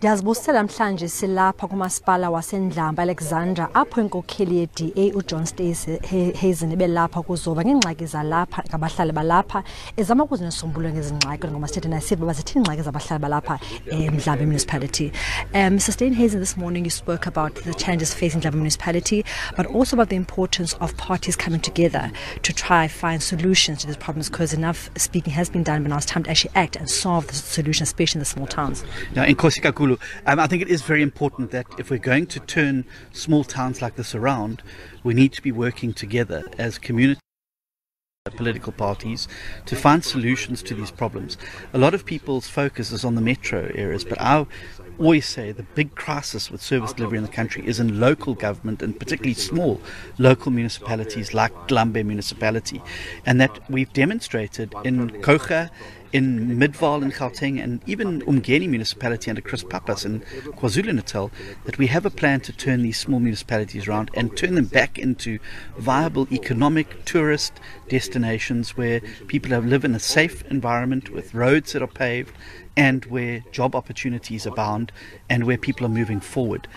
Ndiyazibusela namhlanje silapha kumasipala waseNdlamba Alexandra apho inkokheli ye-DA uJohn Stacey Hazen ebelapha kuzoba ngengxaki zalapha ngabahlali balapha ezama ukuzisombulula ngezingxaki ngoma sithethe nasiba bazithi ingxaki zabahlali balapha eMdlamba municipality. Mr. Stacey Hazen, this morning you spoke about the challenges facing Mdlamba municipality, but also about the importance of parties coming together to try find solutions to these problems, because enough speaking has been done, but now it's time to actually act and solve the solutions, especially in the small towns. Now, in Kosikakulu, I think it is very important that if we're going to turn small towns like this around, we need to be working together as community political parties to find solutions to these problems. A lot of people's focus is on the metro areas, but I always say the big crisis with service delivery in the country is in local government, and particularly small local municipalities like Glambe municipality, and that we've demonstrated in Kocha, in Midvaal in Gauteng, and even Umgeni municipality under Chris Pappas in KwaZulu-Natal, that we have a plan to turn these small municipalities around and turn them back into viable economic tourist destinations where people live in a safe environment with roads that are paved and where job opportunities abound and where people are moving forward.